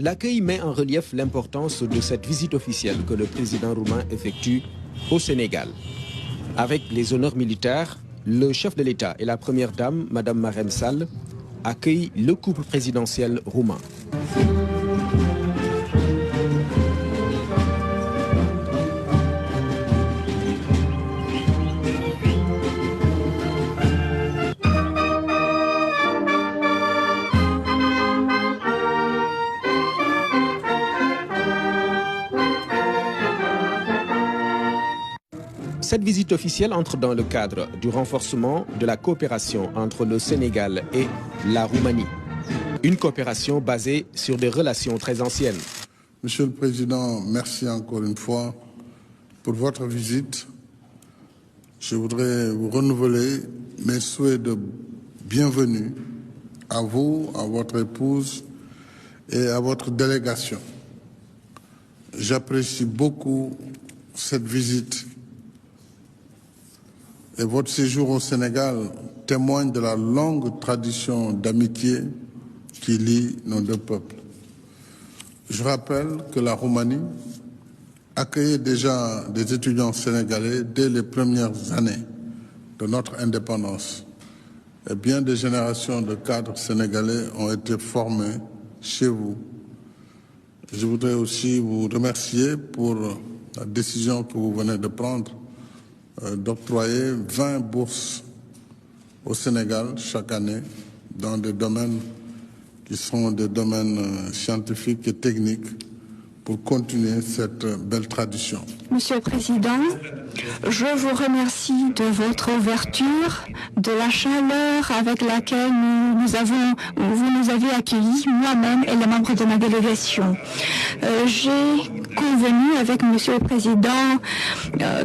L'accueil met en relief l'importance de cette visite officielle que le président roumain effectue au Sénégal. Avec les honneurs militaires, le chef de l'État et la première dame, Madame Marème Sall, accueillent le couple présidentiel roumain. Cette visite officielle entre dans le cadre du renforcement de la coopération entre le Sénégal et la Roumanie. Une coopération basée sur des relations très anciennes. Monsieur le Président, merci encore une fois pour votre visite. Je voudrais vous renouveler mes souhaits de bienvenue à vous, à votre épouse et à votre délégation. J'apprécie beaucoup cette visite. Et votre séjour au Sénégal témoigne de la longue tradition d'amitié qui lie nos deux peuples. Je rappelle que la Roumanie accueillait déjà des étudiants sénégalais dès les premières années de notre indépendance. Et bien des générations de cadres sénégalais ont été formés chez vous. Je voudrais aussi vous remercier pour la décision que vous venez de prendre d'octroyer 20 bourses au Sénégal chaque année dans des domaines qui sont des domaines scientifiques et techniques pour continuer cette belle tradition. Monsieur le Président, je vous remercie de votre ouverture, de la chaleur avec laquelle vous nous avez accueillis, moi-même et les membres de ma délégation. J'ai convenu avec Monsieur le Président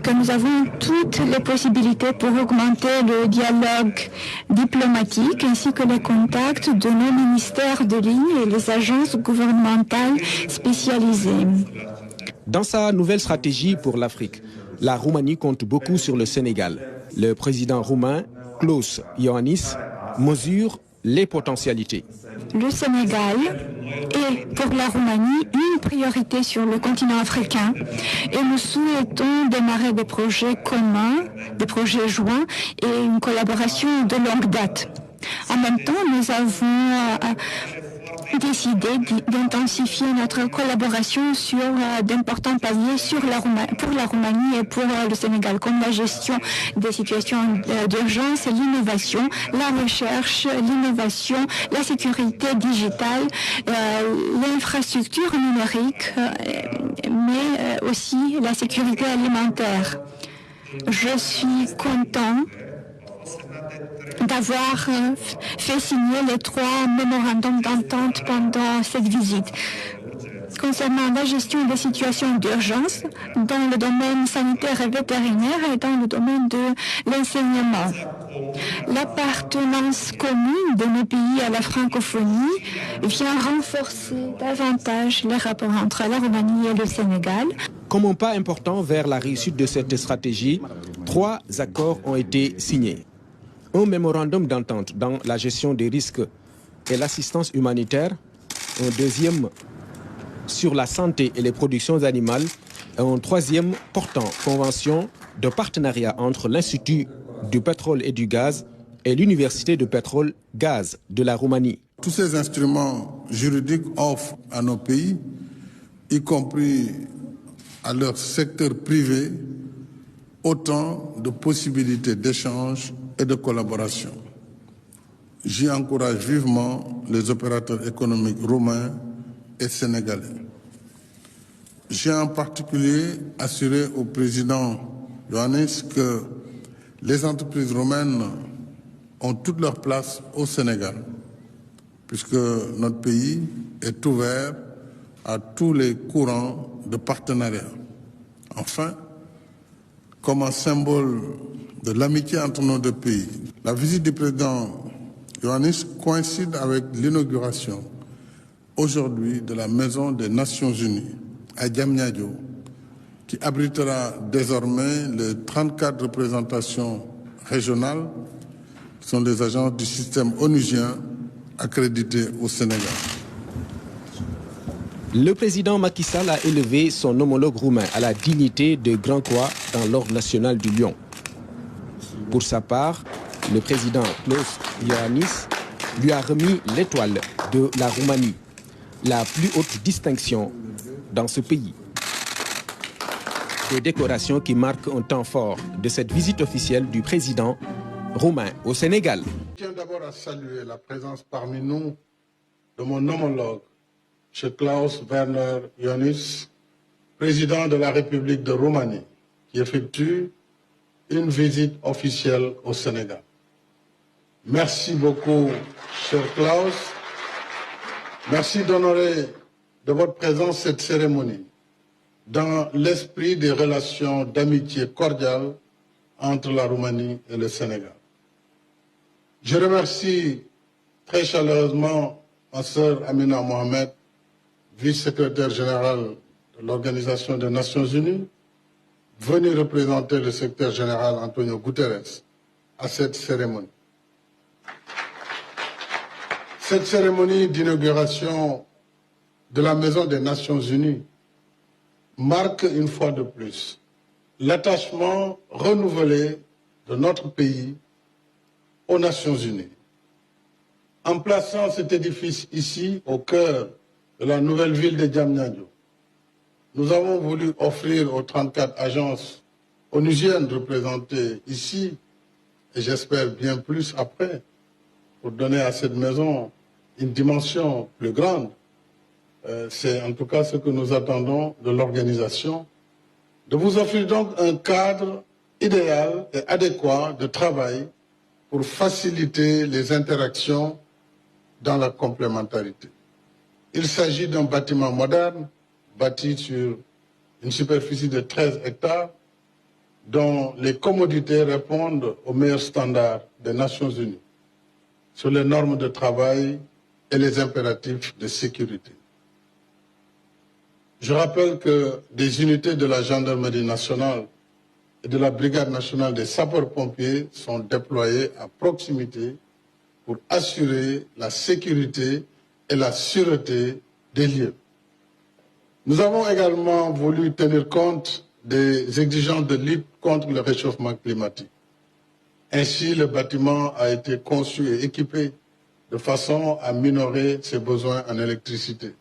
que nous avons toutes les possibilités pour augmenter le dialogue diplomatique ainsi que les contacts de nos ministères de ligne et les agences gouvernementales spécialisées. Dans sa nouvelle stratégie pour l'Afrique, la Roumanie compte beaucoup sur le Sénégal. Le président roumain, Klaus Iohannis, mesure les potentialités. Le Sénégal est pour la Roumanie une priorité sur le continent africain et nous souhaitons démarrer des projets communs, des projets joints et une collaboration de longue date. En même temps, nous avons décidé d'intensifier notre collaboration sur d'importants paliers pour la Roumanie et pour le Sénégal, comme la gestion des situations d'urgence, l'innovation, la recherche, l'innovation, la sécurité digitale, l'infrastructure numérique, mais aussi la sécurité alimentaire. Je suis content d'avoir fait signer les 3 mémorandums d'entente pendant cette visite. Concernant la gestion des situations d'urgence dans le domaine sanitaire et vétérinaire et dans le domaine de l'enseignement. L'appartenance commune de nos pays à la francophonie vient renforcer davantage les rapports entre la Roumanie et le Sénégal. Comme un pas important vers la réussite de cette stratégie, 3 accords ont été signés. Un mémorandum d'entente dans la gestion des risques et l'assistance humanitaire, un deuxième sur la santé et les productions animales, et un troisième portant convention de partenariat entre l'Institut du pétrole et du gaz et l'Université de pétrole-gaz de la Roumanie. Tous ces instruments juridiques offrent à nos pays, y compris à leur secteur privé, autant de possibilités d'échange et de collaboration. J'y encourage vivement les opérateurs économiques roumains et sénégalais. J'ai en particulier assuré au président Iohannis que les entreprises roumaines ont toute leur place au Sénégal, puisque notre pays est ouvert à tous les courants de partenariat. Enfin, comme un symbole de l'amitié entre nos deux pays, la visite du président Iohannis coïncide avec l'inauguration aujourd'hui de la Maison des Nations Unies à Diamniadio, qui abritera désormais les 34 représentations régionales qui sont des agences du système onusien accréditées au Sénégal. Le président Macky Sall a élevé son homologue roumain à la dignité de Grand Croix dans l'Ordre national du Lion. Pour sa part, le président Klaus Iohannis lui a remis l'étoile de la Roumanie, la plus haute distinction dans ce pays. Des décorations qui marquent un temps fort de cette visite officielle du président roumain au Sénégal. Je tiens d'abord à saluer la présence parmi nous de mon homologue, M. Klaus Werner Iohannis, président de la République de Roumanie, qui effectue une visite officielle au Sénégal. Merci beaucoup, cher Klaus. Merci d'honorer de votre présence cette cérémonie dans l'esprit des relations d'amitié cordiale entre la Roumanie et le Sénégal. Je remercie très chaleureusement ma sœur Amina Mohamed, vice-secrétaire générale de l'Organisation des Nations Unies, venue représenter le secrétaire général Antonio Guterres à cette cérémonie. Cette cérémonie d'inauguration de la Maison des Nations Unies marque une fois de plus l'attachement renouvelé de notre pays aux Nations Unies. En plaçant cet édifice ici, au cœur de la nouvelle ville de Diamniadio, nous avons voulu offrir aux 34 agences onusiennes représentées ici, et j'espère bien plus après, pour donner à cette maison une dimension plus grande. C'est en tout cas ce que nous attendons de l'organisation, de vous offrir donc un cadre idéal et adéquat de travail pour faciliter les interactions dans la complémentarité. Il s'agit d'un bâtiment moderne, bâti sur une superficie de 13 hectares, dont les commodités répondent aux meilleurs standards des Nations Unies sur les normes de travail et les impératifs de sécurité. Je rappelle que des unités de la gendarmerie nationale et de la brigade nationale des sapeurs-pompiers sont déployées à proximité pour assurer la sécurité et la sûreté des lieux. Nous avons également voulu tenir compte des exigences de lutte contre le réchauffement climatique. Ainsi, le bâtiment a été conçu et équipé de façon à minorer ses besoins en électricité.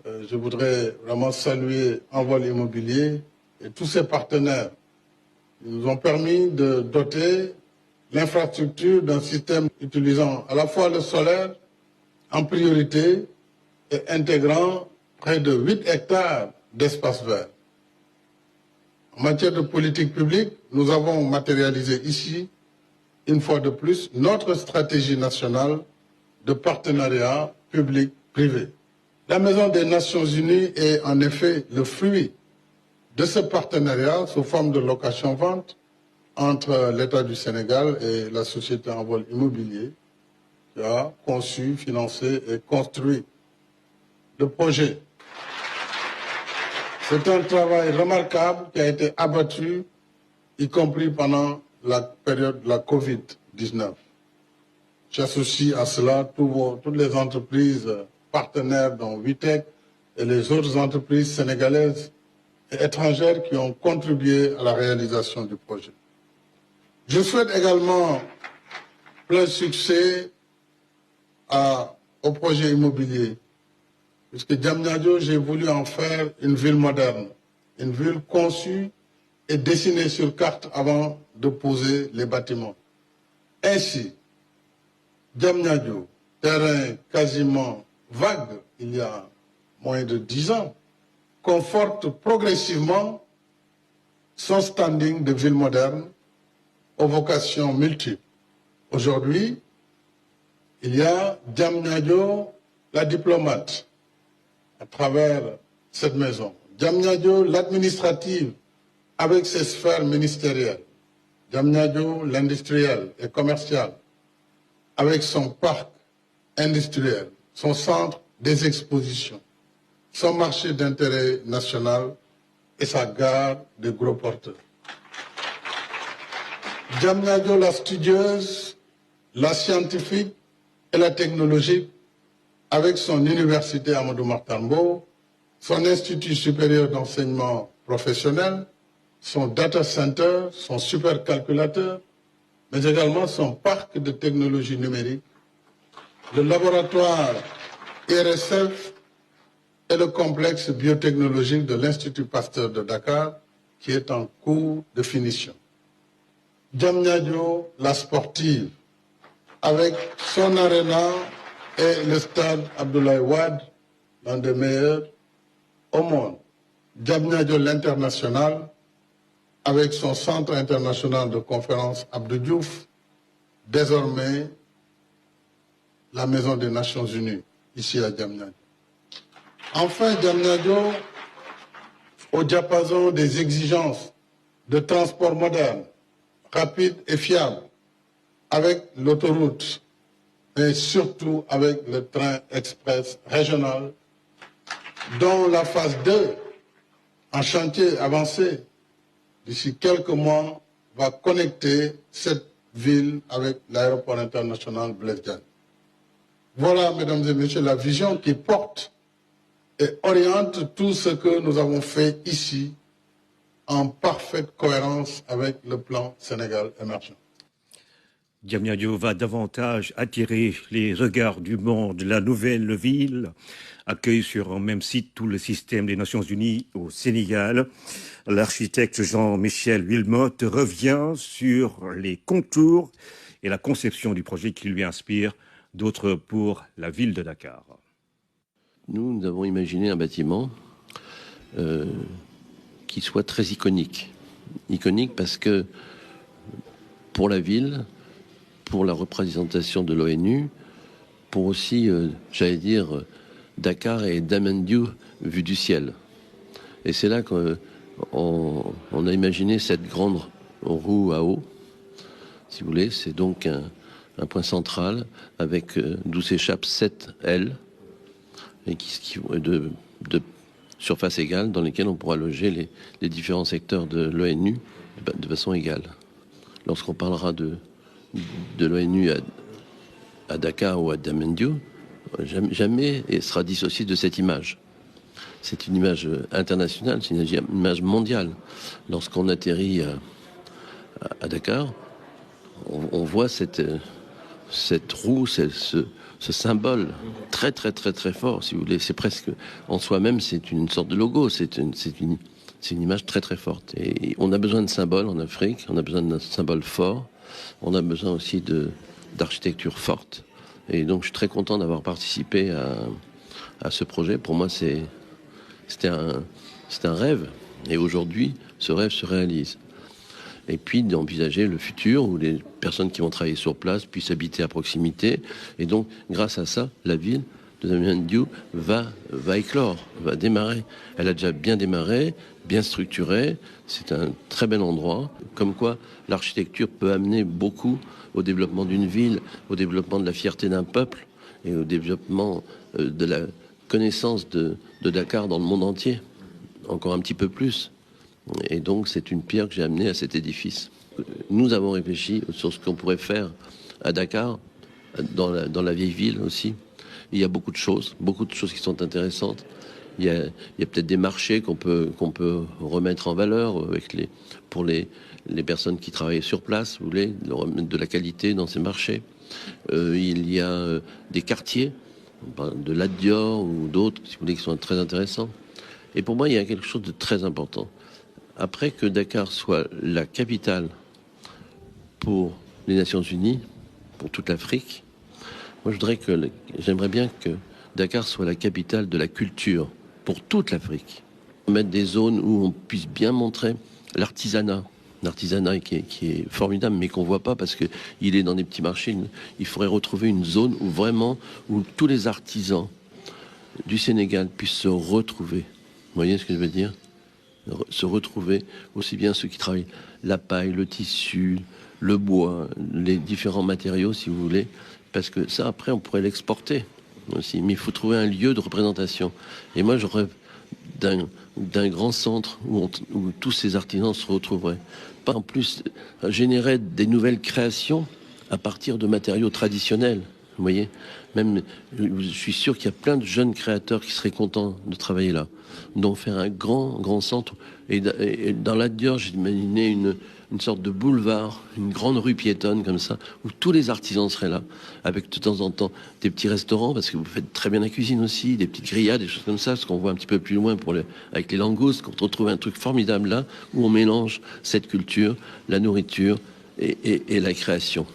Je voudrais vraiment saluer Envol Immobilier et tous ses partenaires. Ils nous ont permis de doter l'infrastructure d'un système utilisant à la fois le solaire en priorité et intégrant près de 8 hectares d'espace vert. En matière de politique publique, nous avons matérialisé ici, une fois de plus, notre stratégie nationale de partenariat public-privé. La Maison des Nations Unies est en effet le fruit de ce partenariat sous forme de location-vente entre l'État du Sénégal et la société Envol Immobilier qui a conçu, financé et construit le projet. C'est un travail remarquable qui a été abattu, y compris pendant la période de la Covid-19. J'associe à cela toutes les entreprises partenaires dont Vitec et les autres entreprises sénégalaises et étrangères qui ont contribué à la réalisation du projet. Je souhaite également plein succès au projet immobilier, puisque Diamniadio, j'ai voulu en faire une ville moderne, une ville conçue et dessinée sur carte avant de poser les bâtiments. Ainsi, Diamniadio, terrain quasiment vague il y a moins de 10 ans, conforte progressivement son standing de ville moderne aux vocations multiples. Aujourd'hui, il y a Diamniadio, la diplomate, à travers cette maison. Diamniadio, l'administrative, avec ses sphères ministérielles. Diamniadio, l'industriel et commercial, avec son parc industriel, son centre des expositions, son marché d'intérêt national et sa gare de gros porteurs. Diamniadio, la studieuse, la scientifique et la technologique, avec son université Amadou Mahtar Mbow son institut supérieur d'enseignement professionnel, son data center, son supercalculateur, mais également son parc de technologie numérique, le laboratoire IRSF et le complexe biotechnologique de l'Institut Pasteur de Dakar, qui est en cours de finition. Diamniadio, la sportive, avec son aréna et le stade Abdoulaye Wade, l'un des meilleurs au monde. Diamniadio, l'international, avec son centre international de conférence Abdou Diouf, désormais la Maison des Nations Unies, ici à Diamniadio. Enfin, Diamniadio, au diapason des exigences de transport moderne, rapide et fiable, avec l'autoroute, mais surtout avec le train express régional, dont la phase 2, en chantier avancé, d'ici quelques mois, va connecter cette ville avec l'aéroport international Blaise Diagne. Voilà, mesdames et messieurs, la vision qui porte et oriente tout ce que nous avons fait ici en parfaite cohérence avec le plan Sénégal émergent. Diamniadio va davantage attirer les regards du monde. La nouvelle ville accueille sur un même site tout le système des Nations Unies au Sénégal. L'architecte Jean-Michel Wilmotte revient sur les contours et la conception du projet qui lui inspire, d'autres pour la ville de Dakar. Nous avons imaginé un bâtiment qui soit très iconique. Iconique parce que pour la ville, pour la représentation de l'ONU, pour aussi, j'allais dire, Dakar et Diamniadio vue du ciel. Et c'est là qu'on a imaginé cette grande roue à eau, si vous voulez. C'est donc un point central avec d'où s'échappent 7 ailes et de surface égale dans lesquelles on pourra loger les différents secteurs de l'ONU de façon égale. Lorsqu'on parlera de l'ONU à Dakar ou à Diamniadio, jamais et sera dissocié de cette image. C'est une image internationale, c'est une image mondiale. Lorsqu'on atterrit à Dakar, on voit cette roue, ce symbole très très très très fort, si vous voulez. C'est presque en soi-même, c'est une sorte de logo. C'est une image très très forte. Et on a besoin de symboles en Afrique. On a besoin d'un symbole fort. On a besoin aussi d'architecture forte. Et donc, je suis très content d'avoir participé à ce projet. Pour moi, c'était un rêve. Et aujourd'hui, ce rêve se réalise. Et puis d'envisager le futur où les personnes qui vont travailler sur place puissent habiter à proximité. Et donc, grâce à ça, la ville de Diamniadio va éclore, va démarrer. Elle a déjà bien démarré, bien structuré. C'est un très bel endroit. Comme quoi, l'architecture peut amener beaucoup au développement d'une ville, au développement de la fierté d'un peuple et au développement de la connaissance de Dakar dans le monde entier. Encore un petit peu plus. Et donc, c'est une pierre que j'ai amenée à cet édifice. Nous avons réfléchi sur ce qu'on pourrait faire à Dakar, dans la vieille ville aussi. Il y a beaucoup de choses qui sont intéressantes. Il y a peut-être des marchés qu'on peut remettre en valeur pour les personnes qui travaillent sur place, vous voulez, de la qualité dans ces marchés. Il y a des quartiers, de l'Adior ou d'autres, si vous voulez, qui sont très intéressants. Et pour moi, il y a quelque chose de très important. Après que Dakar soit la capitale pour les Nations Unies, pour toute l'Afrique, moi j'aimerais bien que Dakar soit la capitale de la culture pour toute l'Afrique. Mettre des zones où on puisse bien montrer l'artisanat qui est formidable, mais qu'on voit pas parce que il est dans des petits marchés. Il faudrait retrouver une zone où tous les artisans du Sénégal puissent se retrouver. Vous voyez ce que je veux dire ? Se retrouver, aussi bien ceux qui travaillent la paille, le tissu, le bois, les différents matériaux, si vous voulez, parce que ça, après, on pourrait l'exporter aussi. Mais il faut trouver un lieu de représentation. Et moi, je rêve d'un grand centre où tous ces artisans se retrouveraient. Pas en plus générer des nouvelles créations à partir de matériaux traditionnels. Vous voyez, Même, je suis sûr qu'il y a plein de jeunes créateurs qui seraient contents de travailler là. Donc faire un grand centre. Et dans la Dior, j'ai imaginé une sorte de boulevard, une grande rue piétonne comme ça, où tous les artisans seraient là, avec de temps en temps des petits restaurants, parce que vous faites très bien la cuisine aussi, des petites grillades, des choses comme ça, ce qu'on voit un petit peu plus loin avec les langoustes, quand on trouve un truc formidable là, où on mélange cette culture, la nourriture et la création.